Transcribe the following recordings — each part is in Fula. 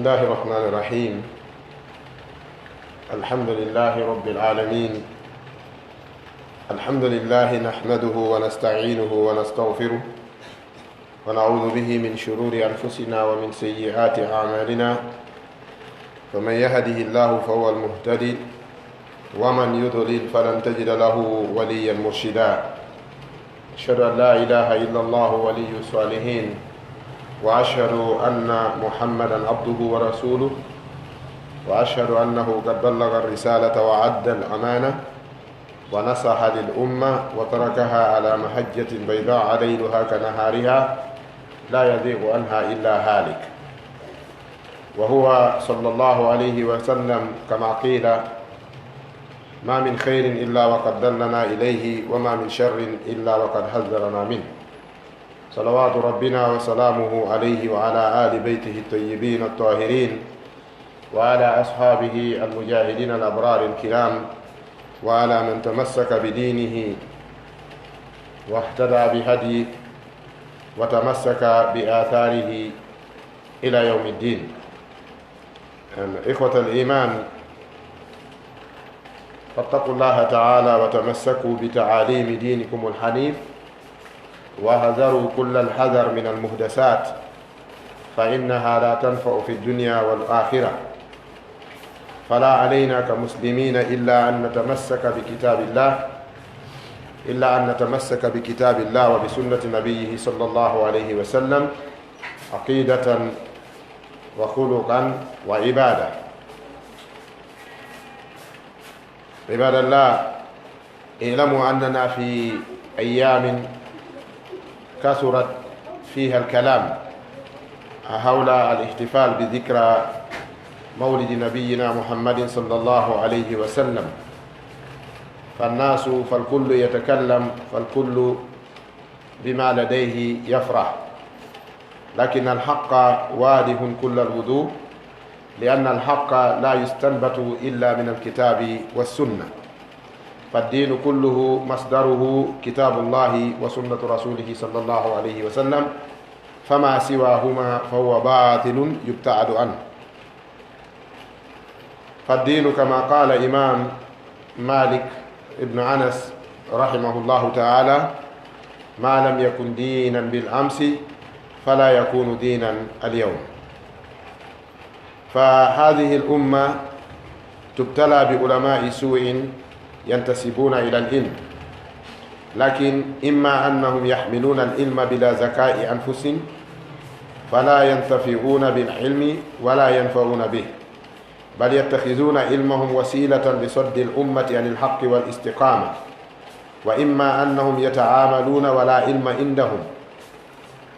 الله الرحمن الرحيم. الحمد لله رب العالمين. الحمد لله نحمده ونستعينه ونستغفره ونعوذ به من شرور أنفسنا ومن سيئات أعمالنا، فمن يهده الله فهو المهتدي ومن يضلل فلن تجد له وليا مرشدا. أشهد أن لا إله إلا الله ولي الصالحين، وأشهد أن محمدا عبده ورسوله، وأشهد أنه قد بلغ الرسالة وعد الأمانة ونصح للأمة وتركها على محجة بيضاء ليلها كنهارها لا يزيغ عنها إلا هالك. وهو صلى الله عليه وسلم كما قيل: ما من خير إلا وقد دلنا إليه، وما من شر إلا وقد حذرنا منه. صلوات ربنا وسلامه عليه وعلى آل بيته الطيبين الطاهرين وعلى أصحابه المجاهدين الأبرار الكرام، وعلى من تمسك بدينه واهتدى بهديه وتمسك بآثاره إلى يوم الدين. إخوة الإيمان، فاتقوا الله تعالى وتمسكوا بتعاليم دينكم الحنيف، وهذروا كل الحذر من المحدثات، فإنها لا تنفع في الدنيا والآخرة. فلا علينا كمسلمين إلا أن نتمسك بكتاب الله وبسنة نبيه صلى الله عليه وسلم عقيدة وخلقا وعبادة. عباد الله، اعلموا أننا في أيام كثرت فيها الكلام حول الاحتفال بذكرى مولد نبينا محمد صلى الله عليه وسلم، فالكل يتكلم، فالكل بما لديه يفرح، لكن الحق واضح كل الوضوح، لأن الحق لا يستنبط إلا من الكتاب والسنة، فالدين كله مصدره كتاب الله وسنة رسوله صلى الله عليه وسلم، فما سواهما فهو باطل يبتعد عنه. فالدين كما قال إمام مالك ابن أنس رحمه الله تعالى: ما لم يكن دينا بالأمس فلا يكون دينا اليوم. فهذه الأمة تبتلى بعلماء سوء ينتسبون إلى العلم، لكن إما أنهم يحملون العلم بلا زكاء أنفسهم فلا ينتفعون بالعلم ولا ينفعون به، بل يتخذون علمهم وسيلة لصد الأمة عن الحق والاستقامة، وإما أنهم يتعاملون ولا علم عندهم.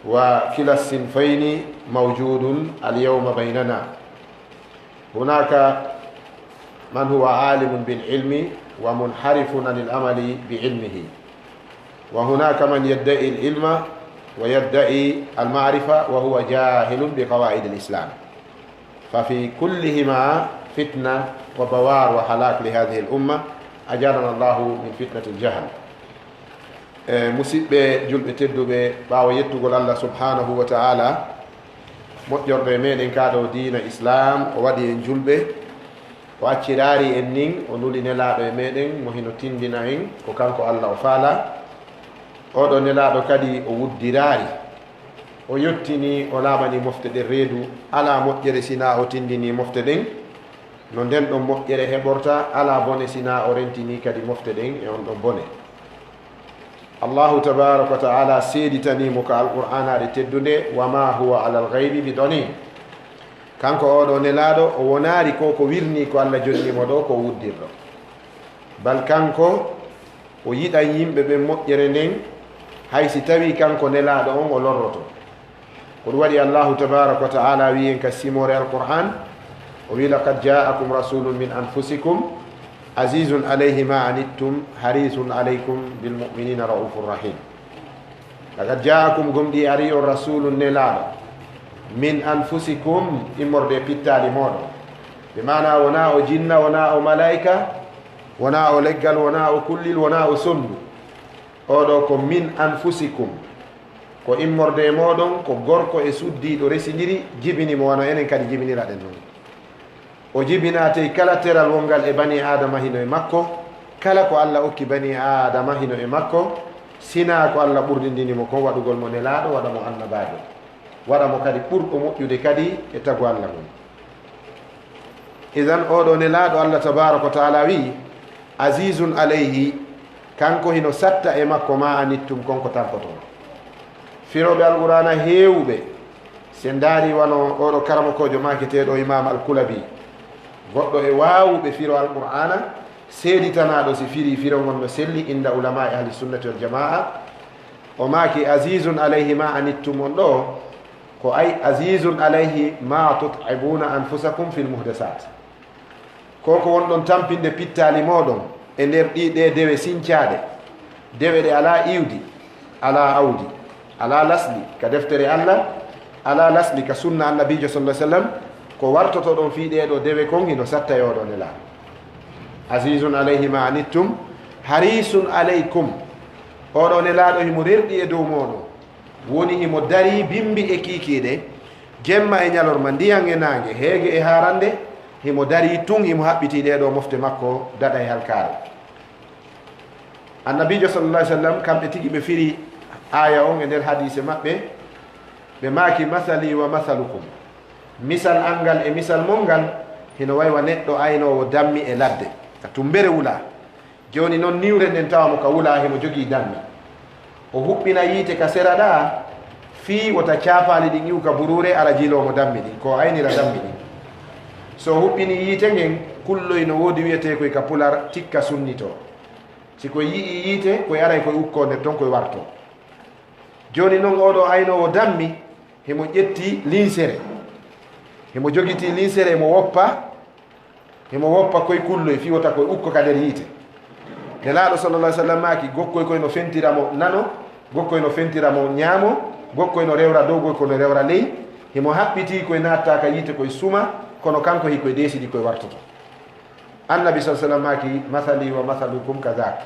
وكلا الصنفين موجود اليوم بيننا. هناك من هو عالم بالعلم ومنحرف عن العمل بعلمه، وهناك من يدعي العلم ويدعي المعرفة وهو جاهل بقواعد الإسلام. ففي كلهما فتنة وبوار وهلاك لهذه الأمة، أجارنا الله من فتنة الجهل. musidɓe julɓe tedduɓe, ɓaawa yettugol Allah subhanahu wa ta'ala, moƴƴorɗo e meɗen kaɗo diina islam, o waɗi en julɓe, o accirari en nin, o nuli nelaɗo e meɗen mo hino tindina en ko kanko Allah o faala. Oɗo nelaɗo kadi o wuddirari, o yettini, o laaɓani mofte ɗen reedu. ala moƴƴere sina o tindini mofte ɗen, no nden ɗon moƴƴere heɓorta. ala bone sina o rentini kadi mofte ɗen e on ɗon bone. Allahu tabaraka wa ta'ala seeditanimo ko alqur'anare teddude: wama huwa ala alghaybi bidanin. kanko oɗo nelaɗo o wonari ko wirni ko Allah jonnimo ɗo ko wuddirɗo, bal kanko o yiɗan yimɓe ɓe moƴƴere nden, haysi tawi kanko nelaɗo on o lorroto. ko ɗum waɗi Allahu tabaraka wa ta'ala wi en ka simore alqur'an, o wi: laqad ja'akum rasulun min anfusikum azizun alayhi ma anittum harisun alaykum bil mu'minina raufur rahim. laqad ja'akum gomɗi ari on rasulun nelaɗo min anfusikum, immorde pittali moɗon, ɓe mana wona o jinna, wona o malaika, wona o leggal, wona o kullil, wona o sondu. oɗo ko min anfusikum, ko immorde e moɗon ko gorko e suddiɗo residiri jibinimo wano enen kadi jibiniraɗen noon o jibinate kala teral wongal e bani adama hino e makko kala ko Allah okki bani adama hino e makko sina ko Allah ɓurdindinimo kon waɗugol mo nelaɗo waɗa mo annabajo waɗa mo kadi ɓurɗo moƴƴude kadi e tagu Allah mum idan oɗo nelaɗo Allah tabaraka wa taala wi azizun alayhi kanko hino satta e makko ma anittum konko tankoto firoɓe alqur'ana heewɓe sen daari wano oɗo karamakojo maketeɗo imam al-Kulabi goɗɗo e wawuɓe firo alqur'ana seeditanaɗo si firi firogol no selli inda ulama e ahli sunnati wal jamaa o maki azizun alayhi ma anittum on ɗo ko ay azizun alayhi ma tut'ibuna anfusakum fil muhdasat koko wonɗon tampinde pittali moɗon e nder ɗiɗe dewe sincade dewe ɗe ala iwdi ala awdi ala lasli ka deftere Allah ala lasli ka sunna annabijo sallallahu alaihi wasallam ko wartoto ɗon fiiɗeɗo dewe kon hino sattayoɗo nela azizun alayhi ma anittum harisun alaykum oɗo nelaɗo himo rerɗi e dow moɗon woni himo dari bimbi e kiikiɗe jemma e ñalorma ndiyan e nangue heege e harande himo dari tun himo haɓɓiti ɗeɗo mofte makko daɗa e halkare annabijo sallallahu alaihi wasallam kamɓe tigi ɓe firi aya on e nder hadise maɓɓe ɓe maaki masali wa masalukum misal angal e misal mongal hino waywa neɗɗo aynowo dammi e ladde ka tumbere wula joni noon niwre nden tawamo ka wula himo jogii dammi o huɓɓina yiite ka sera ɗa fii wota caafali ɗin iwka burure ala jilomo dammi ɗin ko aynira dammi ɗin so huɓɓini yiite ngen kulloy no woodi wiyete koye ka pular tikka sunnito siko yii yiite koye aray koye ukko nder ton koye warto joni noon oɗo aynowo dammi himo ƴetti linsere himo jogiti linsere himo woppa koye kulloy fi wota koye ukko ka nder yiite nelaɗo sallallah alih sallam maki gokkoy koye no fentiramo nano gokkoy no fentiramo ñaamo gokkoy no rewra dow gokkoy no rewra ley himo haɓɓiti koye natta ka yiite koye suma kono kanko hikoye desidi koye wartoto annabi sa sallam maki masali wa masalukum kazak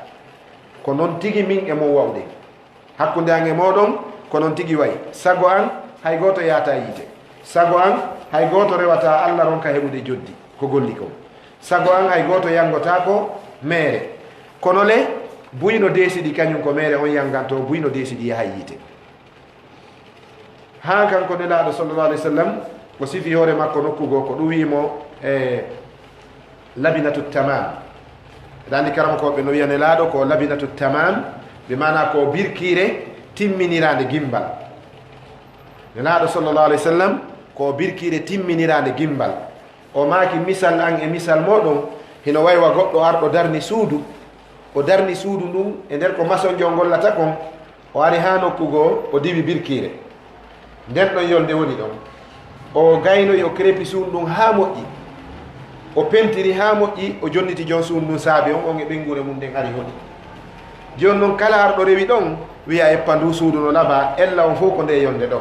ko noon tigi min e mon wawɗe hakkude an e moɗon ko noon tigi wayi sago an hay goto yata yiite sago an hay goto rewata Allah ronka heɓude joddi ko golli ko sago an hay goto yangota ko mere kono le buyno desidi kañum ko mere on yanganto buyno desidi yaha yiite ha kanko nelaɗo sallallahu alaihi wasallam ko sifi hoore makko nokkugo ko ɗum wimo e labinatu tamam dandi karama koɓe no wiya nelaɗo ko labinatu tamam ɓe mana ko birkire timminirande gimbal nelaɗo sallallahu alaihi wasallam ko birkire timminirande gimbal o maaki misal an e misal moɗon hino waywa goɗɗo arɗo darni suudu o darni suudu ndun e nder ko maçon jo gollata kon o ari ha nokkugo o diwi birkire nden ɗon yolde woni ɗon o gaynoyi o crépi suudu ndun ha moƴƴi o pentiri ha moƴƴi o jonniti jon suudu ndun saabi on e ɓengure mum nden ari hoɗi joni noon kala arɗo rewi ɗon wiya eppa ndu suudu no laaɓa ella on fof ko nde yonde ɗo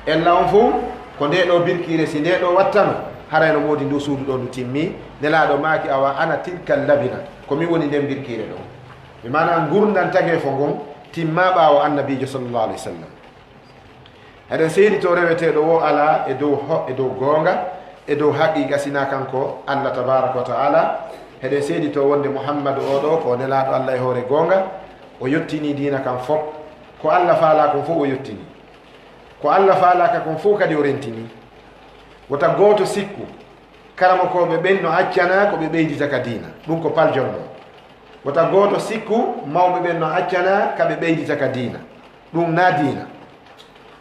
ella on fof ko nde ɗo birkire si nde ɗo wattano harayno moodi ndu suudu ɗo ndu timmi nelaɗo maaki awa ana tilkal labina komin woni nden birkire ɗo ɓe mana gurdan tage fo ngon timma ɓawo annabijo sallllahu alayhi wa sallam eɗen seedi to reweteɗo wo ala e dow goonga e dow haqiqa sina kanko Allah tabaraka wa taala heɗen seedi to wonde Muhammadu oɗo ko nelaɗo Allah e hoore goonga o yettini diina kam fof ko Allah faala kon fof o yettini ko Allah faalaka kon fof kadi o rentini wota gooto sikku karama koɓe ɓen no accana ko ɓe ɓeydita ka diina ɗum ko paljonno wota gooto sikku mawɓe ɓen no accana kaɓe ɓeydita ka diina ɗum na diina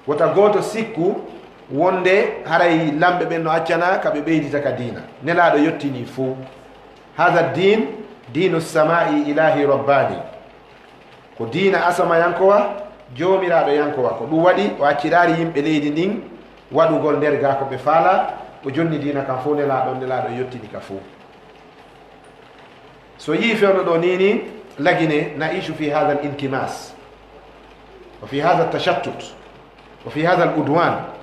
wota gooto sikku wonde haray lamɓe ɓen no accana kaɓe ɓeydita ka diina nelaɗo yettini fou hada din dinu samai ilahi rabbani ko diina asama yankowa jomiraɗo yankowa ko ɗum waɗi o accirari yimɓe leydi ndin waɗugol nder ga ko ɓe faala o jonni diina kam fof nelaɗo yettini ka fof so yii fewno ɗo nini lagine naishu fi hada l intimas wa fi hada tashattut wa fi hada l udwan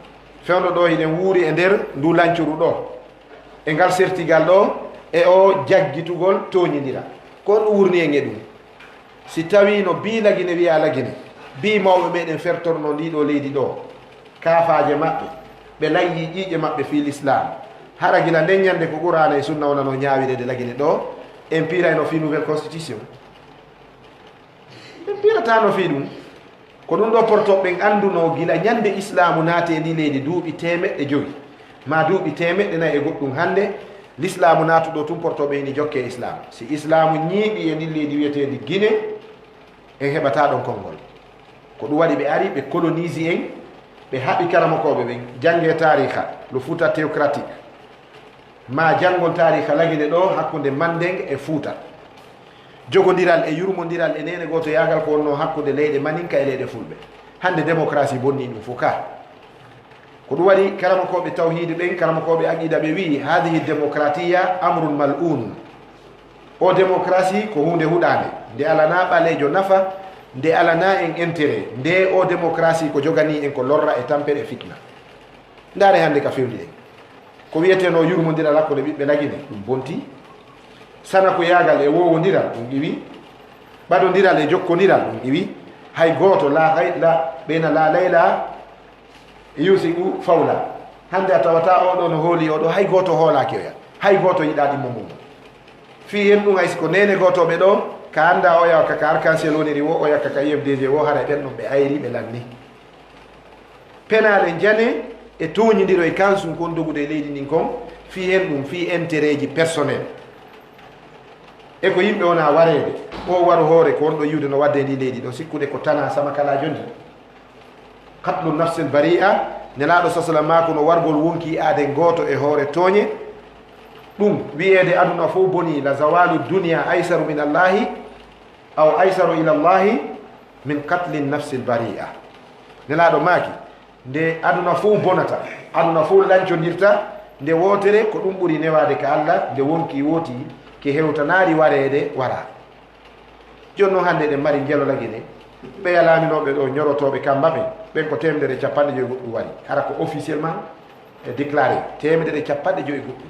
fewno ɗo hiɗen wuuri e nder ndu lancuru ɗo e ngal sertigal ɗo e o jaggitugol toñidira kon ɗum wurni en e ɗum si tawi no bi lagine wiya lagine bi mawɓe meɗen fertorno ndiɗo leydi ɗo kaafaje maɓɓe ɓe layyi ƴiiƴe maɓɓe fi l'islam hara gila nden ñande ko qur'ana e sunna wonano ñaawirede lagine ɗo en pirayno fi nouvelle constitution en piratano fi ɗum ko ɗum ɗo portoɓe anduno gila ñande islamu naate ndi leydi duuɓi temeɗɗe joyi ma duuɓi temeɗɗe nayi e goɗɗum hannde l'islamu naatuɗo tum portoɓe eni jokke islam si islamu ñiiɓi e ndin leydi wiyetendi Guine en heɓata ɗon konngol ko ɗum waɗi ɓe ari ɓe colonise en ɓe haɓi karamakoɓe ɓen jange tariha le Fouta théocratique ma janngol tariha lagine ɗo hakkude Mandeng e Fouta jogodiral e yurmodiral e nene goto yagal ko wonno hakkude leyɗe maninka e leyɗe fulɓe hande démocratie bonni ɗum fo ka ko ɗum waɗi karamakoɓe tawhide ɓen karamakoɓe aqida ɓe wi hadihi démocratia amrun mal'un o démocratie ko hunde huɗande nde alana ɓalejo nafa nde alana en intérêt nde o démocratie ko jogani en ko lorra e tampere e fitna ndaare hande ka fewndi en ko wiyeteno yurmodiral hakkude ɓiɓɓe lagine ɗum bonti sana ko yagal e wowodiral ɗum iwi ɓaɗodiral e jokkodiral ɗum iwi hay goto la ɓeyna la layla yusigu fawla hande a tawata oɗo no hooli oɗo hay goto hoolaki oya hay goto yiɗa ɗimmo mum fi hen ɗum haysi ko nene gotoɓe ɗo ka anda o yaw kaka arc-en-ciel woniri wo o yakka ka IFDG wo hara ɓen ɗum ɓe ayri ɓe lanni penale jane e toñidiro e kansum kon dogude e leydi ndin kon fi hen ɗum fi intérêt ji personnel e ko yimɓe wona warede o waru hoore ko wonɗo yiwde no wadde ndi leydi ɗo sikkude ko tana samakalajo ndi qatlu nafsil baria nelaɗo sasala mako no wargol wonki aaden goto e hoore tooñe ɗum wiyede aduna fof boni la zawalu dunia aysaru min allahi aw aysaru ila llahi min qatli nafsil baria nelaɗo maaki nde aduna fof bonata aduna fof lancodirta nde wotere ko ɗum ɓuuri newade ka Allah nde wonki wooti ke hewtanari warede wara joni noon hande ɗen mari jelolagine ɓe yalaminoɓe ɗo ñorotoɓe kamba ɓen ko 150 goɗɗum wari hara ko officiellement e déclaré 150 goɗɗum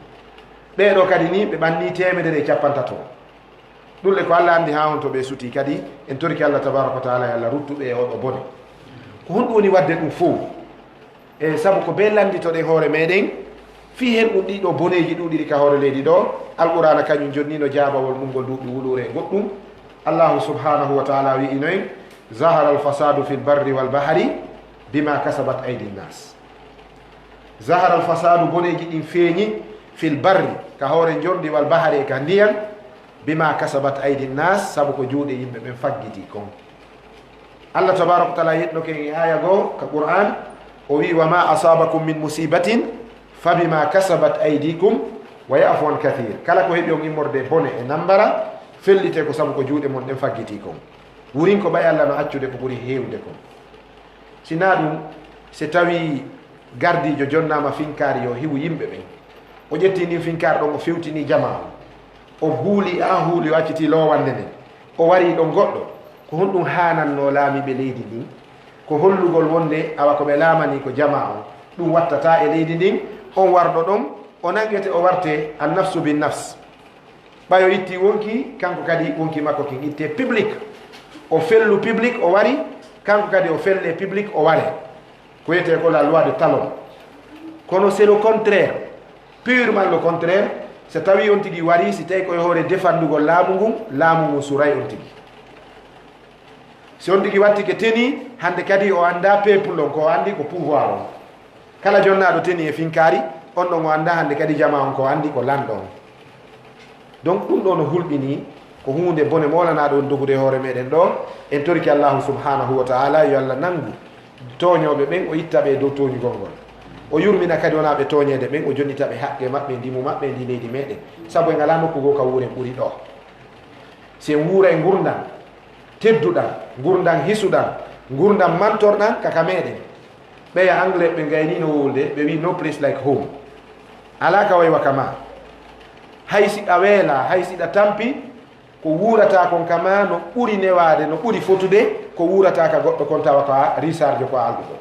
ɓeɗo kadi ni ɓe ɓanni 150 ɗulle ko Allah andi ha on to ɓe suti kadi en torki Allah tabaraka wa taala e Allah ruttuɓe e oɗo bone ko honɗum woni wadde ɗum fof e saabu ko be landitoɗe hoore meɗen fi hen ɗum ɗiɗo boneji ɗuɗiri ka hoore leydi ɗo alqur'ana kañum jonnino jaabawol mum ngol duuɓi wulure e goɗɗum allahu subhanahu wa taala wi inoyen zahara alfasadu fi lbarri walbahari bima kasabat aydi nnas zahara alfasadu boneji ɗin feeñi fi lbarri ka hoore jorɗi walbahari e ka ndiyan bima kasabat aydi nnas saabu ko juuɗe yimɓe ɓen faggiti kon allah tabaraka wa taala yetno ken e aya goo ka qur'an o wi wama asabakum min musibatin fa bima kasabat aydikum wa yafu an kathir kala ko heeɓi on immorde bone e nambara fellite ko saabu ko juuɗe mon ɗen faggiti kon wurin ko ɓay allah no accude ko ɓuuri heewde kon sina ɗum so tawi gardijo jonnama finkari yo hiwu yimɓe ɓen o ƴetti ndin finkari ɗon o fewtini jama o huuli a huuli o acciti lowande nden o wari ɗon goɗɗo ko honɗum hananno laamiɓe leydi ndin ko hollugol wonde awa ko ɓe laamani ko jama on ɗum wattata e leydi ndin on warɗo ɗon o nangete o warte an nafsu bin nafs ɓayo itti wonki kanko kadi wonki makko kin itte public o fellu public o wari kanko kadi o felle public o ware ko wiyete ko la loi de talon kono c'est le contraire purement le contraire so tawi on tigi wari si tawi koye hoore defandugol laamu ngun suray on tigi si on tigi watti ke teni hande kadi o anda peuple on ko andi ko pouvoir on kala jonnaɗo teni e finkari on ɗon o anda hande kadi jama on ko andi ko lanɗo on donc ɗum ɗo no hulɓini ko hunde bone molanaɗo on dogude hoore meɗen ɗo en torki allahu subhanahu wa taala yo allah nangu toñoɓe ɓen o ittaɓe dow toñugol ngol o yurmina kadi wonaɓe toñede ɓen o jonnitaɓe haqqe maɓɓe ndimu maɓɓe ndi leydi meɗen saabu en ala nokkugo ka wuuren ɓuuri ɗo si en wuura e gurdan tedduɗan gurdan hisuɗan gurdan mantorɗan kaka meɗen ɓeya anglais ɓe gaynino wolde ɓe wi no place like home ala ka way waka ma hay siɗa weela hay siɗa tampi ko wuurata kon kama no ɓuri newade no ɓuri fotude ko wuurata ka goɗɗo kon tawa ka risarde ko alɗuɗo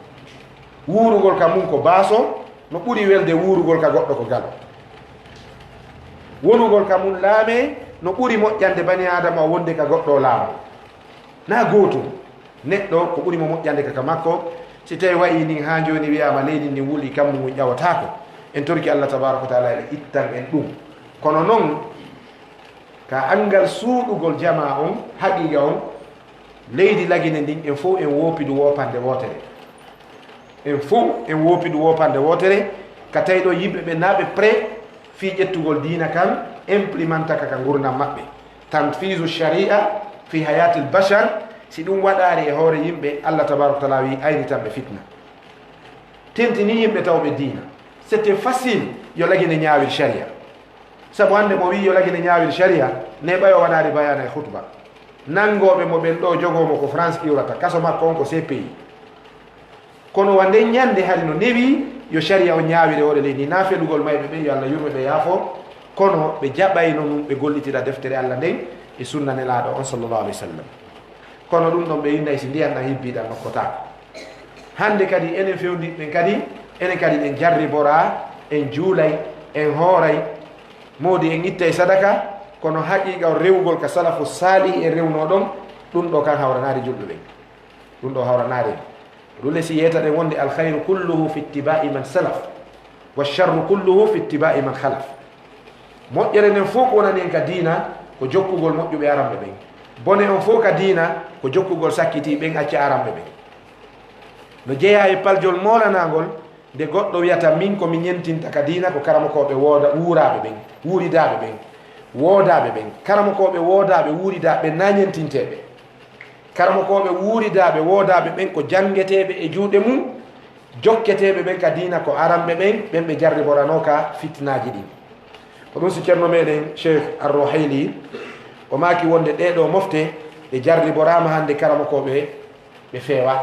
wuurugol ka mum ko baaso no ɓuri welde wuurugol ka goɗɗo ko galo wonugol ka mum laame no ɓuri moƴƴande bani adama wonde ka goɗɗo laamu na gootum neɗɗo ko ɓuri mo moƴƴande kaka makko si tawi wayi ni ha joni wiyama leydi ndi wuuli kam ɗum ƴawatako en torki Allah tabaraka wa taala e ittan en ɗum kono noon ka angal suuɗugol jama on haqiqa on leydi lagine ndin en fof en wopidu wopande wotere en fof en wopidu wopande wotere ka tawi ɗo yimɓe ɓe naɓe prêt fi ƴettugol diina kan implémenta kaka gurdam maɓɓe tanfisu sharia fi hayatil bachar si ɗum waɗari e hoore yimɓe Allah tabaraka wa taala wi ayni tan ɓe fitna tentini yimɓe tawɓe diina c'était facile yo lagine ñaawir sharia sabu hande mo wi yo lagine ñaawir sharia ne ɓayo waɗari bayana e khutba nangoɓe mo ɓen ɗo jogomo ko France iwrata kaso makko on ko CPI kono wa nden ñande hari no newi yo sharia o ñaawire oɗe leydi na feɗugol mayɓe ɓe yo Allah yurɓe ɓe yaafo kono ɓe jaɓayno ɗum ɓe gollitira deftere Allah nden e sunna nelaɗo on sallallahu alayhi wa sallam kono ɗum ɗon ɓe yinnayi si ndiyan ɗan hibbiɗan nokkotako hande kadi enen fewdiɓɓen kadi enen kadi ɗen jarribora en juulay en hooray modi en ittay sadaka kono haqiqa o rewgol ka salafu salih e rewno ɗon ɗum ɗo kan hawranade julɓe ɓen ɗum ɗo hawranade ɗule si yeyta ɗen wonde alkhayru kulluhu fi ittiba'i man salaf walsharru kulluhu fi ittiba'i man khalaf moƴƴere nden fof ko wonani en ka diina ko jokkugol moƴƴuɓe aramɓe ɓen bone on fof ka diina ko jokkugol sakkiti ɓen acca aramɓe ɓen no jeeya e paljol molanagol nde goɗɗo wiyata min komi ñentinta ka diina ko karamokoɓe wooda wuuraɓe ɓen wuuridaɓe ɓen woodaɓe ɓen karamokoɓe woodaɓe wuuridaɓe na ñentinteɓe karamokoɓe wuuridaɓe woodaɓe ɓen ko jangueteɓe e juuɗe mum jokketeɓe ɓen ka diina ko aramɓe ɓen ɓen ɓe jarriborano ka fitnaji ɗin ko ɗum si ceerno meɗen cheikh arrohayli o maki wonde ɗeɗo mofte ɗe jarriborama hande karamokoɓe ɓe feewa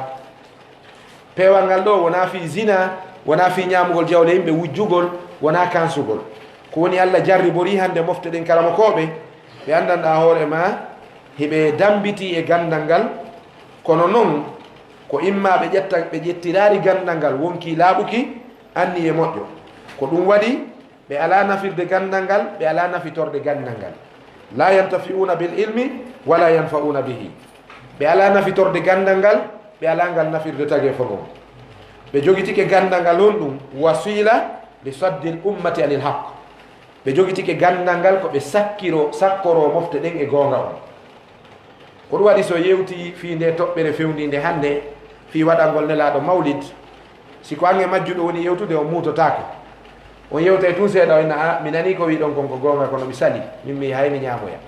peewal ngal ɗo wona fi zina wona fi ñamugol jawle yimɓe wujjugol wona kansugol ko woni Allah jarribori hande mofte ɗen karamokoɓe ɓe andanɗa hoore ma heɓe dambiti e gandal ngal kono noon ko imma ɓe ƴettirari gandal ngal wonki laaɓuki anni e moƴƴo ko ɗum waɗi ɓe ala nafirde gandal ngal ɓe ala nafitorde gandal ngal la yantafi'una bil ilmi wala yanfa'una bihi ɓe ala nafitorde gandal ngal ɓe ala ngal nafirde tage fo ɗon ɓe jogitike gandal ngal on ɗum wasila li saddi l ummati anil haq ɓe jogitike gandal ngal ko ɓe sakkoro mofte ɗen e gonga on ko ɗum waɗi so yewti fi nde toɓɓere fewndinde hande fi waɗalngol nelaɗo mawlid siko ange majjuɗo woni yewtude o mutotako on yewtay tun seeɗa o ina mi nani ko wi ɗon kon ko gonga kono mi sali min mi hayni ñamoya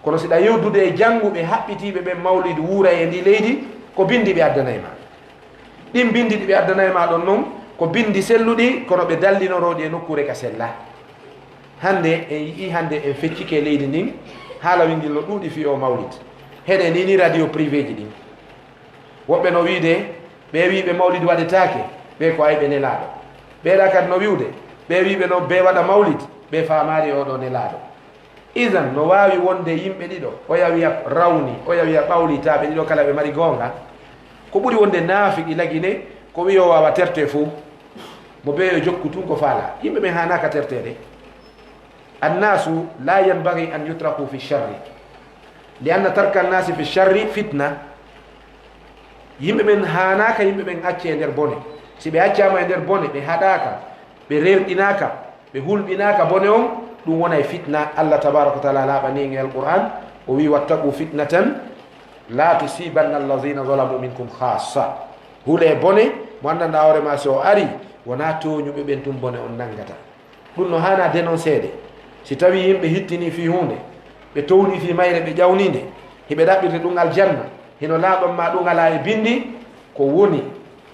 kono siɗa yewdude e jannguɓe haɓɓitiɓe ɓen mawlid wuura e ndi leydi ko bindi ɓe addanayi ma ɗin bindi ɗi ɓe addanayi ma ɗon noon ko bindi selluɗi kono ɓe dallinoroɗi e nokkure ka sella hande en yii hande en feccike leydi ndin haala wingil no ɗuuɗi fi o mawlid heɗe nini radio privé ji ɗin woɓɓe no wiide ɓe wiɓe mawlid waɗetake ɓe ko ayɓe nelaɗo ɓeeɗa kadi no wiwde ɓe wiɓe no ɓe waɗa mawlid ɓe famari oɗo nelaɗo isan no wawi wonde yimɓe ɗiɗo oya wiya rawni oya wiya ɓawlitaɓe ɗiɗo kala ɓe mari gonga ko ɓuri wonde naafiqi lagine ko wi o wawa terte fo mo ɓe yo jokku tun ko faala yimɓe ɓen hanaka tertede annasu la yanbaghi an yutraku fi sharri li anna tarka annasi fi sharri fitna yimɓe ɓen hanaka yimɓe ɓen acce e nder bone si ɓe accama e nder bone ɓe haɗaka ɓe rewɗinaka ɓe hulɓinaka bone on ɗum wona e fitna Allah tabaraka wa taala laaɓani e alquran o wi wattaqu fitnatan la tusibanna allazina zalamu minkum khassa huule bone mo andanɗa hoore ma so ari wona toñuɓe ɓen tum bone on nangata ɗum no hana dénoncéde si tawi yimɓe hittini fi hunde ɓe towni fi mayre ɓe ƴawnide hiɓe ɗaɓɓirde ɗum aljanna hino laaɓan ma ɗum ala e bindi ko woni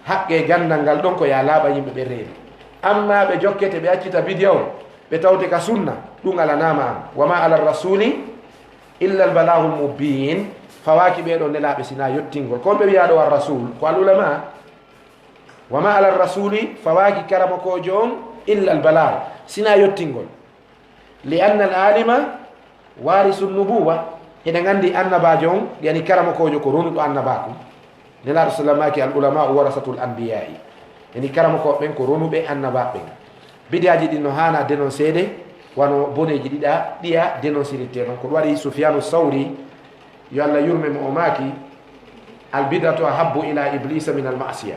haqqe gandal ngal ɗon ko ya laaɓa yimɓe ɓe reeni amma ɓe jokkete ɓe accita bidia o ɓe tawte ka sunna ɗum alanama am wama ala rasuli illa albalahu lmubin fawaki ɓeɗo nelaɓe sina yettingol kon ɓe wiyaɗo ar rasul ko al ulama wama ala rasuli fawaki karamokojo on illa albalahu sina yettingol li anna al alima warisu nubuwa eɗen gandi annabajo on yani karamokojo ko ronuɗo annabaku nelaɗo sallamaki al ulama warasatul anbiyai yani karamokoɓe ɓen ko ronuɓe annaba ɓen bidiaji ɗin no hana dénoncéde wano boneji ɗiɗa ɗiya dénoncirité noon ko ɗum waɗi soufianu sawri yo Allah yurme mo o maaki albidatu ahabbu ila iblisa min almasiya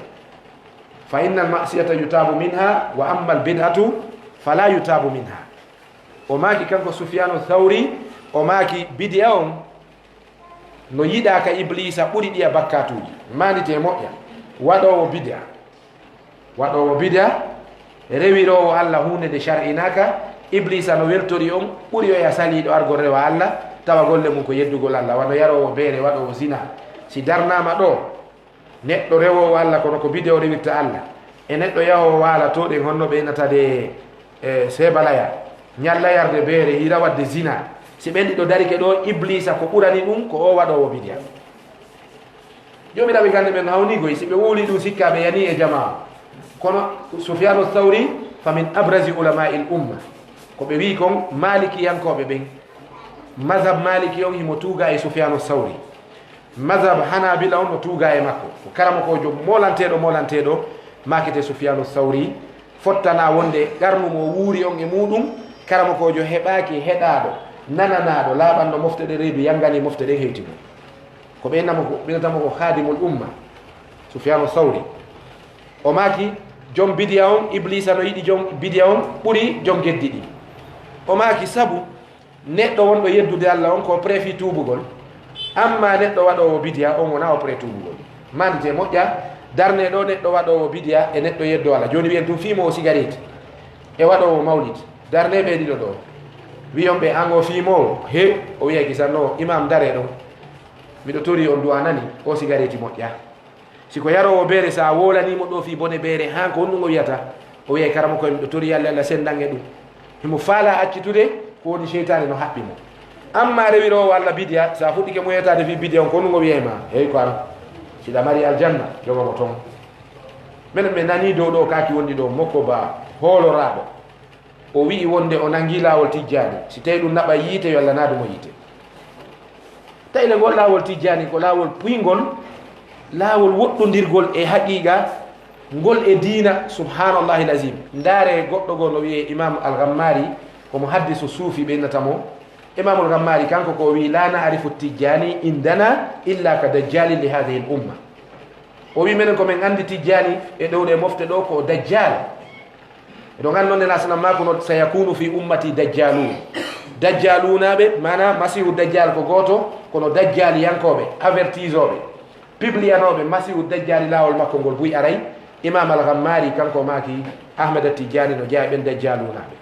fa inna almasiyata yutabu minha wa amma albidatu fala yutabu minha. O maaki kanko Sufyanu Thawri o maaki bidiya on no yiɗa ka iblisa ɓuri ɗiya bakkatuji mandite moƴƴa waɗowo bidia rewirowo Allah hunde nde shar'inaka iblisa no weltori on ɓuri o ya saliɗo argo rewa Allah tawa golle mum ko yeddugol Allah wano yarowo beere waɗowo zina si darnama ɗo neɗɗo rewowo Allah kono ko bide o rewirta Allah e neɗɗo yahowo waala to ɗen honno ɓe innatade sebalaya ñallayarde beere hira wadde zina si ɓen ɗiɗo darike ɗo iblisa ko ɓurani ɗum ko o waɗowo bidia jomiraɓe gande men hawnigoy si ɓe wowli ɗum sikka ɓe yani e jama kono Sufyanu Thawri fa min abrasi ulamai l umma ko ɓe wi kon malikiyankoɓe ɓen mazhab maliki on himo tuuga e Sufyanu Thawri mazhab hanabila on no tuuga e makko ko karama kojo molanteɗo makete Sufyanu Thawri fottana wonde ɓernumo wuuri on e muɗum karama kojo heɓaki heɗaɗo nananaɗo laaɓanno mofte ɗe reedu yangani mofte ɗen hewtimo ko ɓeynatamo ko khadimul umma Sufyanu Thawri o maaki joom bidiya on iblisa no yiɗi joom bidiya on ɓuri joom geddi ɗi o maaki sabu neɗɗo wonɗo yeddude Allah on ko préfi tuubugol amma neɗɗo waɗowo bidiya on wona o pré tuubugol mandite moƴƴa darne ɗo neɗɗo waɗowo bidiya e neɗɗo yeddo Allah joni wiyen tum fimowo cigarette e waɗowo mawlid darne ɓe ɗiɗo ɗo wiyon ɓe an o fimowo he o wiya kisanno imam dare ɗon miɗo tori on duwa nani o cigarette moƴƴa siko yarowo beere sa wolanimo ɗo fi bone beere han ko honɗum o wiyata o wiyay karama koye miɗo tori Allah Allah sendan e ɗum himo faala accitude ko woni cheytane no haɓɓimo amma rewirowo Allah bidiya sa fuɗɗike mo yetade fi bidiya on ko honɗum o wiyayma hey ko an siɗa mari aljanna jogamo toon minen ɓe nani dow ɗo kaki wonɗi ɗo mokko ba hooloraɗo o wi wonde o nangi lawol tijjani si tawi ɗum naɓa yiite yo Allah nadumo yiite tawi le ngol lawol tijjani ko lawol puygol lawol woɗɗodirgol e haqiqa ngol e diina subhanallahi l azim ndaare goɗɗo goo no wiye imam al-Ghammari komo haddisu suufi ɓe innatamo imam al-Ghammari kanko ko wi la naarifu tijjani indana illa ka dajjali li hadihi l umma o wi minen komin andi tijjani e ɗowɗe mofte ɗo ko dajjal eɗo gandi noon nena sanam mako no sayakunu fi ummati dajjalunaɓe mana masihu dajjal ko goto kono dajjali yankoɓe avertisoɓe pibliyanoɓe masihu dajjali lawol makko ngol buy aray imam al-Ghammari kanko maki Ahmed Tijjani no jeeya ɓen dajjalunaɓe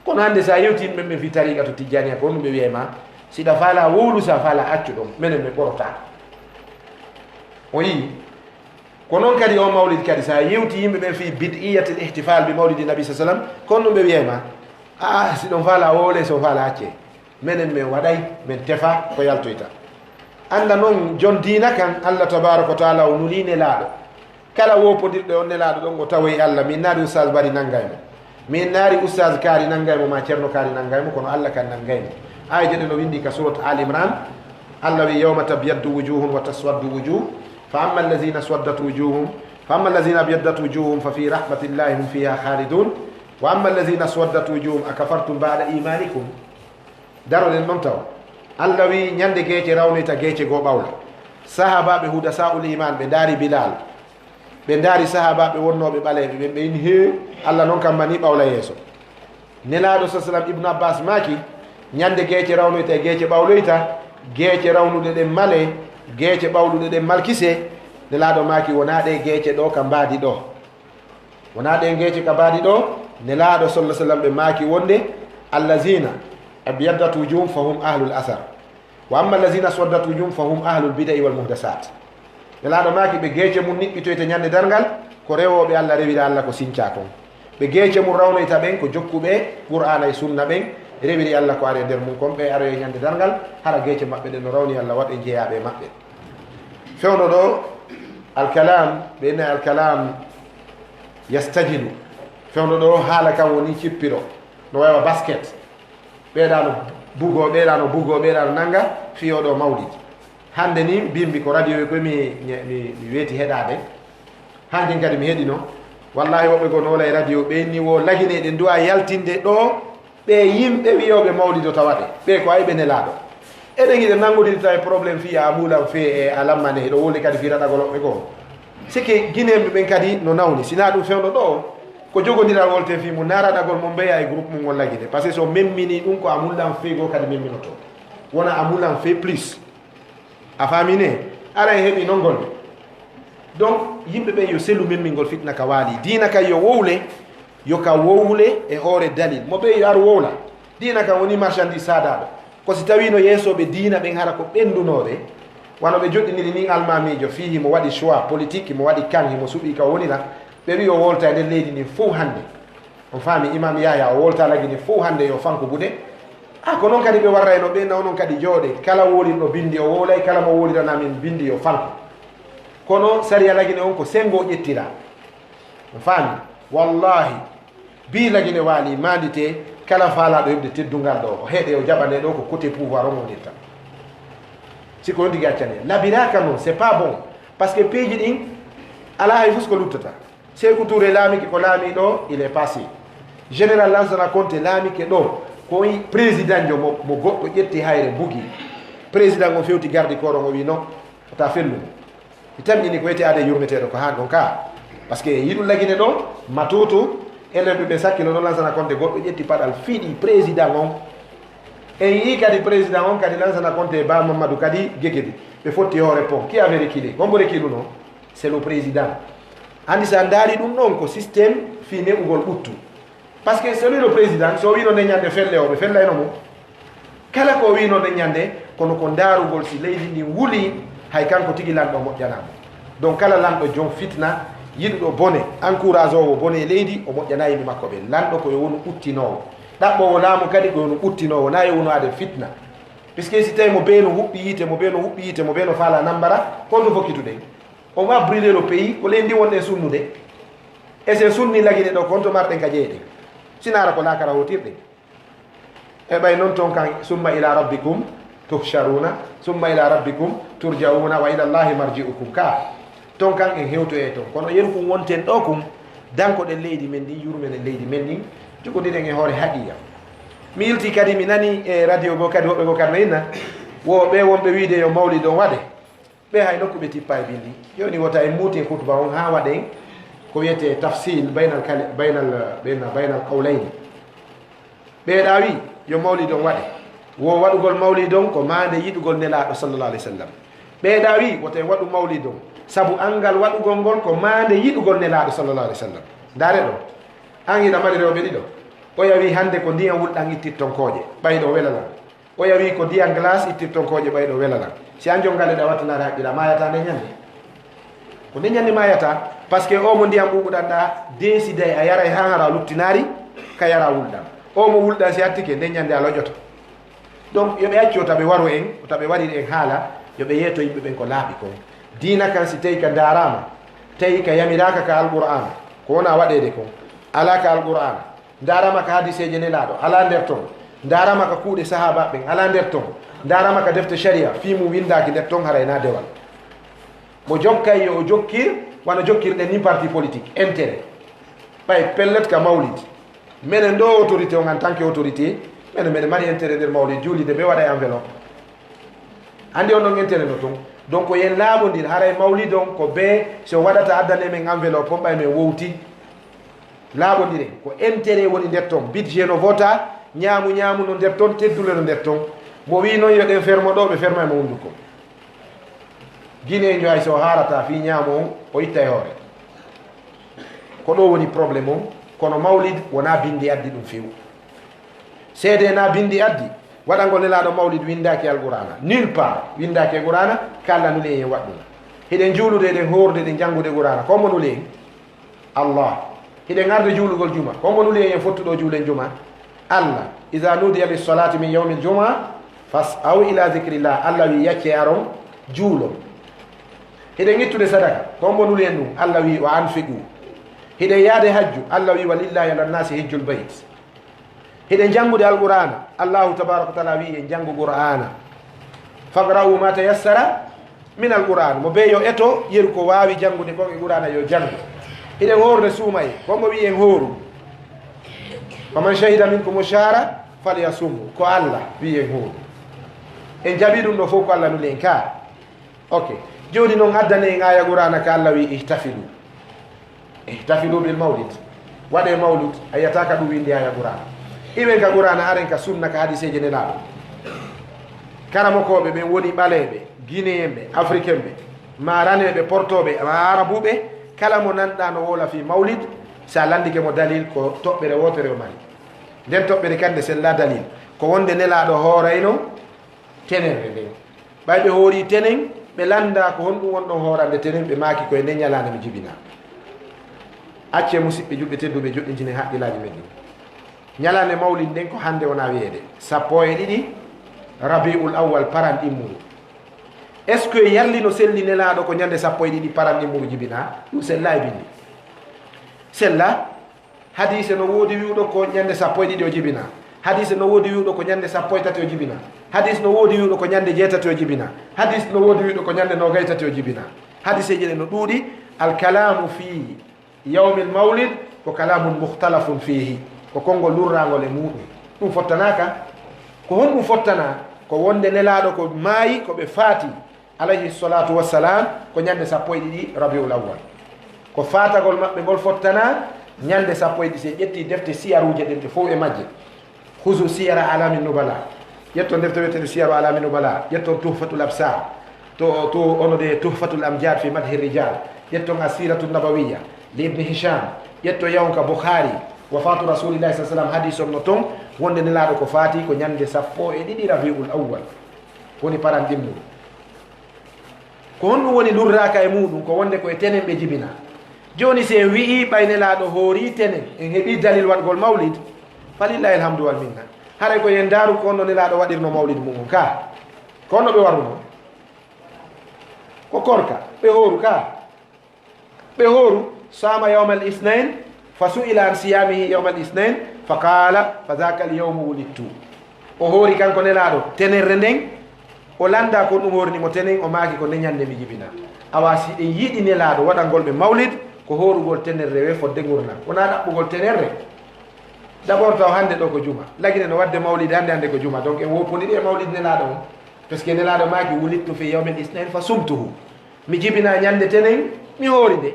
kono hande sa yewti yimɓe ɓe fi tariqa to tijjani ko ɗum ɓe wiyema siɗa faala wowlu sa faala accu ɗon minen ɓe ɓorota o yi ko noon kadi o mawlid kadi sa yewti yimɓe ɓen fi bid'iyatil ihtifal bi mawlidi nabi sa sallam kono ɗum ɓe wiyema si ɗon faala wowle so faala acce minen min waɗay min tefa ko yaltoyta anda noon jon diina kan Allah tabaraka wa taala o nuli nelaaɗo kala wopodirɗe on nelaaɗo ɗon o tawoy Allah min naari oustage bari nanngaymo min naari oustage kaari nanngaymo ma ceerno kaari nanngaymo kono Allah kan nanngaymo ayje ɗe no windi ka surat al imran Allah wi yawma tabyaddu wujuhum wa taswaddu wujuh fa amma allazina swaddat wujuhum fa amma allazina abyaddat wujuhum fa fi rahmatillahi hum fiha khalidun wa amma allazina swaddat wujuhum akafartum ba'da imanikum daroɗen noon taw Allah wi ñande geece rawnita geece goo ɓawla sahabaɓe huda sa'ul iman ɓe ndaari Bilal ɓe ndaari sahabaɓe wonnoɓe ɓaleɓe ɓe ɓeyni he Allah noon kam mani ɓawla yeeso nelaɗo sa sallam Ibnu Abbas maki ñande geece rawnoyta e geece ɓawloyta geece rawnuɗe ɗen male geece ɓawluɗe ɗen malkise nelaɗo maki wona ɗe geece ɗo ka mbaadi ɗo wona ɗe geece ka mbaadi ɗo nelaɗo sallah sallam ɓe maki wonde allazina abyaddat wujuhum fahum ahlul athar wa amma allazina swaddat wujuhum fahum ahlul bidai wal muhdasat nelaɗo maki ɓe geece mum niɓɓitoyta ñande dargal ko rewoɓe Allah rewira Allah ko sinca kon ɓe geece mum rawnoyta ɓen ko jokkuɓe qur'ana e sunna ɓen rewiri Allah ko ari e nder mum kon ɓe aroye ñande dargal hara geece maɓɓe ɗe no rawni Allah waɗe jeeyaɓe maɓɓe fewno ɗo alkalam ɓe inna alkalam yastajilu fewno ɗo haala kam woni cippiro no wawa basket ɓeeɗano bugo nanga fiyoɗo mawlid hande ni bimbi ko radio e koye mi weeti heɗade hankin kadi mi heɗino wallahi woɓɓe go no wola e radio ɓenni wo lagineɗe duwa yaltinde ɗo ɓe yimɓe wiyoɓe mawlid o tawaɗe ɓe ko ay ɓe nelaɗo eɗen hiɗe nangodirta e probléme fiya amulam fe e alammane heɗo woli kadi firaɗagoloɓe goo sikki guinéɓe ɓen kadi no nawni sina ɗum fewno ɗo ko jogodiral wolte fi mo naraɗagol mo mbeya e groupe mum walla guiɗe par ce que so memmini ɗum ko amullam fe goo kadi memminoto wona amullam fe plus a famine ara e heeɓi non gonɗe donc yimɓe ɓe yo sellu memmingol fitna ka waali dina kay yo wowle yo ka wowle e hoore dalil mo ɓe yo ar wowla dina kam woni marchandise saadaɗo ko si tawi no yeesoɓe dina ɓen hara ko ɓendunoɓe wano ɓe joɗɗiniri ni almamijo fi himo waɗi choix politique himo waɗi kan himo suuɓi ka wonira ɓe wi o wolta e nder leydi ndi fof hannde on faami imam yaya o wolta lagi ndi fof hannde yo fanko gude ko noon kadi ɓe warrayno ɓe naw noon kadi jooɗe kala wolirɗo bindi o wowlay kala mo woliranmin bindi yo fanko kono sariya lagine on ko sengo ƴettira on faami wallahi bi lagine waali mandite kala faalaɗo heɓde teddungal ɗo o heeɗe o jaɓane ɗo ko côté pouvoir on wonirta siko on tigi accane labiraka noon c'est pas bon par ce que peeji ɗin ala hay fus ko luttata Sékou Touré laamike ko laami ɗo il est passé général Lansana Conté laamike ɗo ko wi président jo mo goɗɗo ƴetti hayre bugi président o fewti gardi koro o wi non ta fellumo mi tamƴini ko wiyete ade yurmeteɗo ko han ɗon ka par ce que yiɗum lagine ɗo matutu elleɓe ɓe sakkilo ɗo Lansana Conté goɗɗo ƴetti paɗal fiiɗi président on e yii kadi président on kadi Lansana Conté ba Mamadou kadi gegeɗi ɓe fotti hoore pont qui avait reculé gombo rekilu noon c'est le président andi sa daari ɗum ɗon ko systéme fi neɓugol ɓuttu par ce que celui le président so wino nde ñande felle o ɓe fellayno mum kala ko wino nde ñande kono ko daarugol si leydi ndi wuli hay kanko tigi lanɗo moƴƴanamo donc kala lanɗo joom fitna yiɗuɗo bone encourage owo bone e leydi o moƴƴana yimɓe makko ɓe lanɗo koyo wonu ɓuttinowo ɗaɓɓowo laamu kadi ko wonu ɓuttinowo na yo wonoade fitna puisque si tawi mo beeno huɓɓi yiite mo beeno huɓɓi yiite mo beeno faala nambara honno fokkitude on va brûler le pays ko leydi ndi wonɗe sunnude e se sunni lagine ɗo konto marɗen ka jeeyɗe sinara ko lakara hotirɗe e ɓay noon toon kan summa ila rabbikum tuhsharuna summa ila rabbikum turjauna wa ila llahi marji'ukum ka toon kan en hewto e toon kono yen kum wonten ɗo kum dankoɗen leydi men ndi yurmenen leydi men ndin jogodiɗen e hoore haqiya mi ilti kadi mi nani e radio go kadi woɓɓe go kadi no inna wo ɓe wonɓe wiide yo mawlid on waɗe ɓe hay nokku ɓe tippa e bindi joni wota en muuti e khutba on ha waɗen ko wiyete tafsil baynal qawlayni ɓeeɗa wi yo mawlid on waɗe wo waɗugol mawlid on ko mande yiɗugol nelaɗo sallallah alih w sallam ɓeeɗa wi woto en waɗu mawlid on saabu angal waɗugol ngol ko mande yiɗugol nelaɗo sallallah alih w sallam ndaare ɗo an yiɗa mari rewɓe ɗiɗo o yawi hande ko ndiyam wulɗan ittirtonkoje ɓayɗo welalan o yawi ko ndiyam glace ittirtonkoje ɓayɗo welalan si an jongale ɗa wattanare haqqila mayata nde ñande ko nde ñande mayata par ce que o mo ndiyam ɓuɓuɗan ɗa décide a yara ha hara luttinari ka yara wulɗan o mo wulɗan si hattike nde ñande a loƴoto donc yoɓe accio taɓe waru en taɓe waɗiri en haala yoɓe yeeto yimɓe ɓen ko laaɓi kon dina kan si tawi ka darama tawi ka yamiraka ka alqur'ana ko wona waɗede kon ala ka alqur'ana darama ka hadiseje nelaɗo ala nder ton darama ka kuuɗe sahaba ɓen ala nder ton darama ka defte sharia fimu windaki nder ton harayna dewal mo jokkay yo o jokkir wano jokkirɗen ni parti politique intérêt ɓay pellet ka mawlid minen ɗo autorité on en tant que autorité minen mari intérêt nder mawlid juulide ɓe waɗa e enveloppe andi on ɗon intérêt no ton donc yen laaɓodir haray mawlid on ko be so waɗata addane men enveloppe on ɓay men wowti laaɓodiren ko intérêt woni nder ton budget no vota ñaamu no nder ton teddule no nder ton mo wi noon yo ɗen fermo ɗo ɓe ferma e mo hunduko guinejo hay so harata fi ñaamu on o itta e hoore ko ɗo woni probléme on kono mawlid wona bindi addi ɗum fewu seede na bindi addi waɗango nelaɗo mawlid windaki alqur'ana nulle part windaki e qur'ana kala nuli en waɗɗum hiɗen juulude eɗen horde ɗen janngude qur'ana kommo nuli en allah hiɗen arde juulugol juma kommo nuli en fottuɗo juulen juma allah ida nudiya lissolati min yawmi ljuma fasaw ila dicrillah allah wi yacce aron juulo hiɗen ittude sadaka kommo nuli en ɗum allah wi wa anfiqu hiɗen yaade hajju allah wi walillahi ala nnasi hijjul bayt hiɗen janngude alqur'ana allahu tabaraka wa taala wi en janngu qur'ana fagra'u ma tayassara min alqur'an mo ɓe yo eto yeru ko wawi janngude kon e qur'ana yo janngu hiɗen horde suumaye kommo wi en hooru faman shahida minkum shahra falyasumhu ko allah wi en hooru en jaɓi ɗum ɗo fof ko Allah nuli en ka ok joni noon addane en aya qur'ana ka Allah wi ihtafilu bil mawlid waɗe mawlud a yiyata ka ɗum windi aya qur'ana iɓen ka qur'ana aren ka sunna ka hadiseje nelaɗo karamokoɓe ɓen woni ɓaleɓe guinéen ɓe africain ɓe maraneɓe portoɓe ma arabuɓe kala mo nanɗa no wola fi mawlid sa landike mo dalil ko toɓɓere wotere o mari nden toɓɓere kande sella dalil ko wonde nelaɗo hoorayno tenere nden ɓay ɓe hoori tenen ɓe landa ko honɗum wonɗon hoorande tenen ɓe maaki koye nden ñalande mi jibina acce musidɓe juɓɓe tedduɓe joɗɗintine haqqillaji men ɗin ñalande mawlid nden ko hande wona wiyeede 12 rabiul awwal paran ɗimmuru est ce que yallino selli nelaɗo ko ñande 12 paran ɗimmuru jibina ɗum sella e bindi sella hadise no woodi wiwɗo ko ñande 12 o jibina hadise no woodi wiwɗo ko ñande 13 o jibina hadis no woodi wiwɗo ko ñande 6 o jibina hadis no woodi wiwɗo ko ñande 23 o jibina hadiseji ɗe no ɗuuɗi alkalamu fi yawmi l mawlid ko kalamun mukhtalafun fihi ko konngol lurrangol e muɗum ɗum fottanaka ko honɗum fottana ko wonde nelaɗo ko maayi koɓe faati alayhi salatu wassalam ko ñande 12 rabiul awwal ko fatagol maɓɓe ngol fottana ñande 12 se ƴetti defte siyaruje ɗen ɗe fof e majje husu siyara alami nubala ƴetton defte wiyetede siyaru alami nubala ƴetton tuhfatul absar to onode tuhfatul amjad fi madhi rijal ƴetton asiratu nabawiya li ibni hisham ƴetto yawka boukhari wafatu rasulillahi sa sallam hadis on no toon wonde nelaɗo ko faati ko ñande 12 rabiul awwal woni paran ɗimmuru ko honɗum woni lurraka e muɗum ko wonde koye tenen ɓe jibina joni se en wi'i ɓay nelaɗo hoori tenen en heeɓi dalil waɗgol mawlid falillahi alhamdu wal minna haray ko yen daaru ko onno nelaɗo waɗirno mawlid mumum ka ko onno ɓe waruno ko korka ɓe hooru ka ɓe hooru sama yawma al isnain fa su'ila an siyamihi yawma al isnain fa qala fa dhaka al yawmu wulidtu o hoori kanko nelaɗo tenerre nden o landa ko ɗum hoornimo tenen o maaki ko neñande mi jibina awa si ɗen yiiɗi nelaɗo waɗangol ɓe mawlid ko hoorugol tenerre we fodde gurdam wona ɗaɓɓugol tenerre d' abord taw hannde ɗo ko juma lagine no wadde mawlid hannde ko juma donc en woppodiɗi e mawlid nelaɗo on par ce que nelaɗo maaki wulittu fi yawmin isnain fa sumtuhu mi jibina ñande tenen mi hoori nde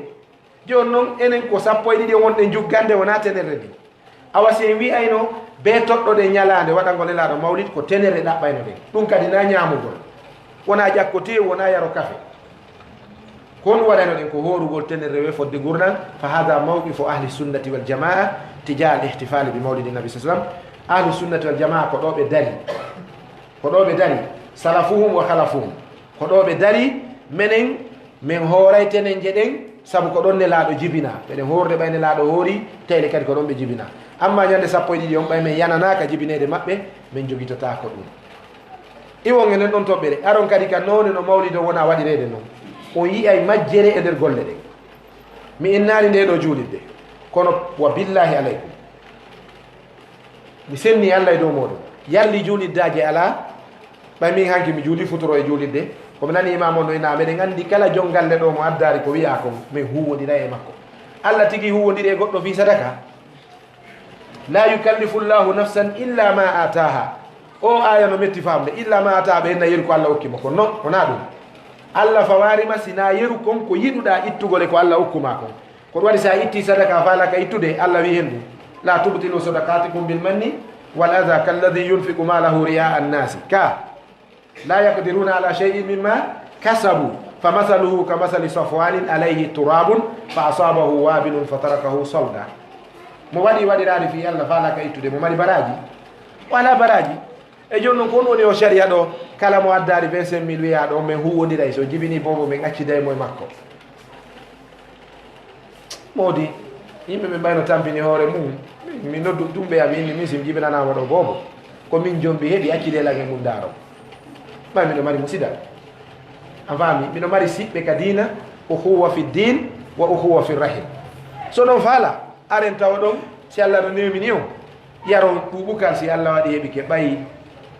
joni noon enen ko 12 wonɗe juggande wona tenerre ndi awa si en wiyayno be toɗɗoɗe ñalande waɗango nelaɗo mawlid ko tenerre ɗaɓɓayno ɗen ɗum kadi na ñamugol wona ƴakkotew wona yaro kafe ko on waɗano ɗen ko hoorugol tenerre we fodde gurdam fa hada mawqifu ahli sunnati wal jamaa tija al ihtifali bi mawlidi nabi sa sallam ahlu sunnati wal jamaa ko ɗo ɓe dari salafuhum wa khalafuhum ko ɗo ɓe dari menen min hooray tenen je ɗen saabu ko ɗon nelaɗo jibina ɓeɗen hoorde ɓay nelaɗo hoori tawde kadi ko ɗon ɓe jibina amma ñande 12 on ɓay min yananaka jibinede maɓɓe min joguitata ko ɗum iwon enen ɗon toɓɓere aron kadi ka nowne no mawlid o wona waɗirede noon on yiyay majjere e nder golle ɗen mi innani nde ɗo juulidde kono wa billahi aleykum mi senni Allah e dow moɗon yalli juuliddaji ala ɓay min hanki mi juuli futuro e juulidde komi nani imam on no ina meɗen andi kala jongalle ɗo mo addari ko wiya kon min huwodira e makko Allah tigi huwodiri e goɗɗo fi sadaka la yukallifu llahu nafsan illa ma ataha o aya no metti famde illa ma ataha ɓe henna yeru ko Allah hokkimo kon non wona ɗum Allah fawarima sina yeru kon ko yiɗuɗa ittugole ko Allah hokkuma kon ko ɗum waɗi sa itti sadaka falaka ittude Allah wi hen ɗum la tubtilu sadaqatikum bil manni wal adha kalladi yunfiqu malahu riya annasi ka la yaqdiruna ala shay'in mimma kasabu famathaluhu kamathali safwanin alayhi turabun fa asabahu wabilun fatarakahu salda mo waɗi waɗirade fi Allah falaka ittude mo mari baraji wala baraji e joni noon ko on woni o sharia ɗo kala mo addari 25 000 wiya ɗo min huwodiray so jibini bobo min acciday moye makko modi yimɓe ɓe mbayno tampini hoore mum mi noddu ɗumɓe am inni min sim jibinanama ɗo bobo ko min jombi heeɓi accide lage mum daaro ɓay miɗo mari musidal a faami miɗo mari siɓɓe ka dina uhuwa fi din wa uhuwa fi rahim so ɗon faala aren tawa ɗon si Allah no newmini on yaro ɓuɓukal si Allah waɗi heeɓi ke ɓayi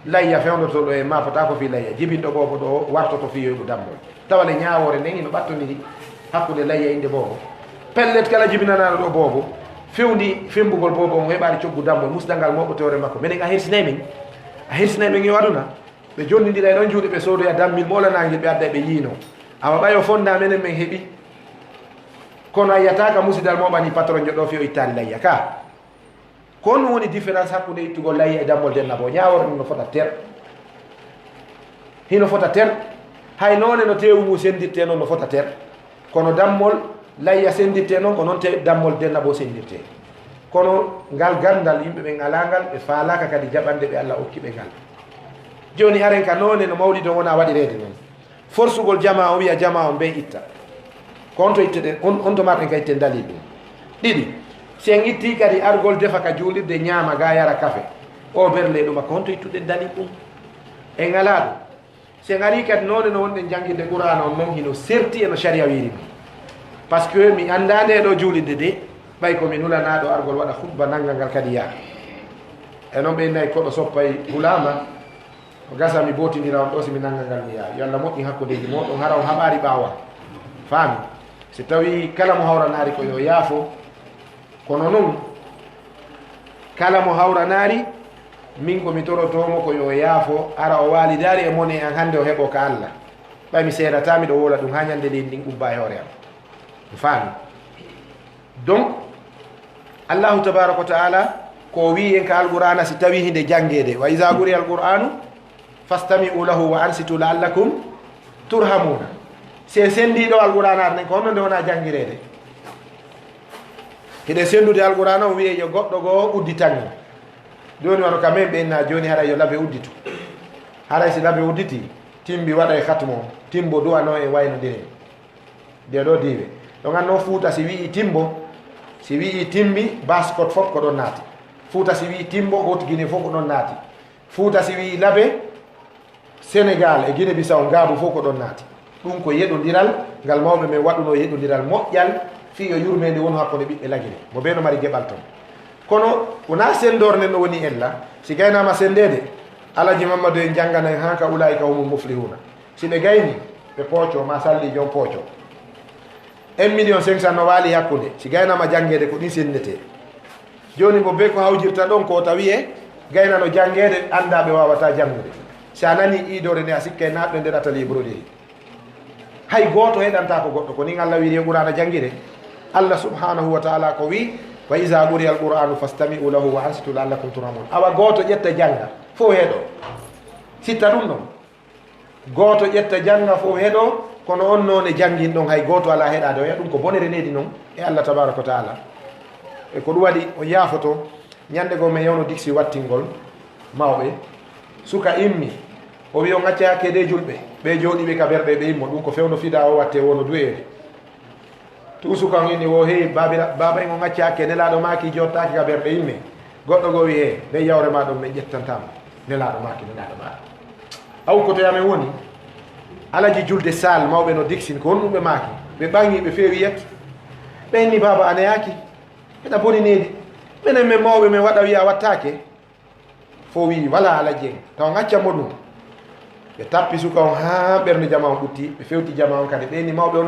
layya fewdotoɗo e mafata ko fi layya jibinɗo bobo ɗo wartoto fiyoyɗo dammol tawale ñawore nden ino ɓattoniri hakkude layya inde bobo pellet kala jibinanaɗo ɗo bobo fewndi fembugol bobo on heɓani coggu dammol musdalngal moɓɓotore makko minen a hersinay min e aduna ɓe jonnidira e ɗon juuɗe ɓe soodoya dammil molanangel ɓe adda ɓe yiino awa ɓayo fonda menen min heeɓi kono a yiyataka musidal moɓani patron jo ɗo fi o ittani layya ka ko no woni différence hakkude ittugol layya e dammol denna bo ñawor no fota ter hino fota ter hay noone no tewu mu sendirte noon no fota ter kono dammol layya sendirte noon ko noon te dammol denna bo sendirte kono ngal gandal yimɓe ɓe ngalangal ɓe faalaka kadi jaɓande ɓe Allah okki ɓe ngal joni haren ka noone no mawlido wona waɗirede noon forsugol jama o wiya jama o ɓe itta ko on to itteden on to marɗen ka itten dalil ɗum ɗiɗi sen itti kadi argol defa ka juulirde ñaama ga yara kafe o berle ɗuma ko honto ittuɗen dalil ɗum e ngala ɗum sen ari kadi noone no wonɗen jangguinde qur'ana on noon hino serti eno sharia wiri mi par ce que mi anda nde ɗo juulirde de ɓay komi nulanaɗo argol waɗa hutba nanggal ngal kadi yaa e noon ɓe nayi koɗo soppay hulama o gasa mi botidira on ɗo simi nanggal ngal mi yaa yo Allah moƴƴi hakkudeji moɗon hara on haɓari ɓawa faami si tawi kala mo hawranari ko yo yaafo kono noon kala mo hawranari min komi torotomo ko yo yaafo ara o walidari e mone an hande o heɓo ka Allah ɓay mi seedatami ɗo wola ɗum ha ñande ɗin ɗin ubba e hoore am mi faami donc allahu tabaraka wa taala ko wi en ka alqur'ana si tawi hinde jangede wa iza quri alqur'anu fastami'u lahu wa ansitu la'allakum turhamuna se sendiɗo alqur'ana arnen ko honno nde wona jangirede hiɗe sendude alqur'ana o wiye yo goɗɗo goo udditanmi joni wano ka men ɓenna joni haray yo laabe udditu haray si laabe udditi timbi waɗa e katmo timbo duwano e waynodire nde ɗo diwe ɗo ganno Fuuta si wii timbo si wii timbi baskot fof ko ɗon naati Fuuta si wii timbo Haute Guinée fof ko ɗon naati Fuuta si wii laabe Sénégal e Guinée Bissau ngaabu fof ko ɗon naati ɗum ko yeɗodiral ngal mawɓe men waɗuno yeɗodiral moƴƴal fi yo yurmede woni hakkude ɓiɓɓe lagine mo ɓe no mari geɓal ton kono wona sendornen no woni ella si gaynama sendede Alaji Mamadou en janggana en hanka ulaika humul muflihuna si ɓe gayni ɓe pooco ma salli jon pooco 1,500,000 no waali hakkude si gaynama janggede ko ɗin sendete joni bo be ko hawjirta ɗon ko tawi e gaynano janggede andaɓe wawata janngude si a nani iidore nde a sikke naɓɓe nder atelier broderie hay goto heɗanta ko goɗɗo ko ni Allah wiri e qur'ana janggire Allah subhanahu wa ta'ala ko wi wa iza quriya alqur'anu fastami'u lahu wa ansitu la'allakum turhamun awa goto ƴetta janga fo heeɗo sitta ɗum ɗon goto ƴetta janga fo heeɗo kono on noon e jangin ɗon hay goto ala heɗade o ya ɗum ko bonere nedi noon e Allah tabaraka wa ta'ala e ko ɗum waɗi o yaafoto ñande goo men yewno diksi wattingol mawɓe suka immi o wi o ŋacca hakkede julɓe ɓe jooɗiɓe ka berɗe ɓe immo ɗum ko fewno fida o watte wono duweede tout suka on inni wo heewi baba en o ŋacca hakke nelaɗo maki jottaki ka berɗe imme goɗɗo goo wi he ɓe yawrema ɗon min ƴettantama nelaɗo maki aw ko to yamen woni alaji julde sal mawɓe no diksin ko honɗum ɓe maaki ɓe ɓangi ɓe feewi yetto ɓe inni baba aneyaki ɓeɗa boni nedi minen men mawɓe men waɗa wiya wattake fo wi wala alaji en taw ŋaccamo ɗum ɓe tappi suka on ha ɓernde jama on ɓutti ɓe fewti jama on kadi ɓe inni mawɓe on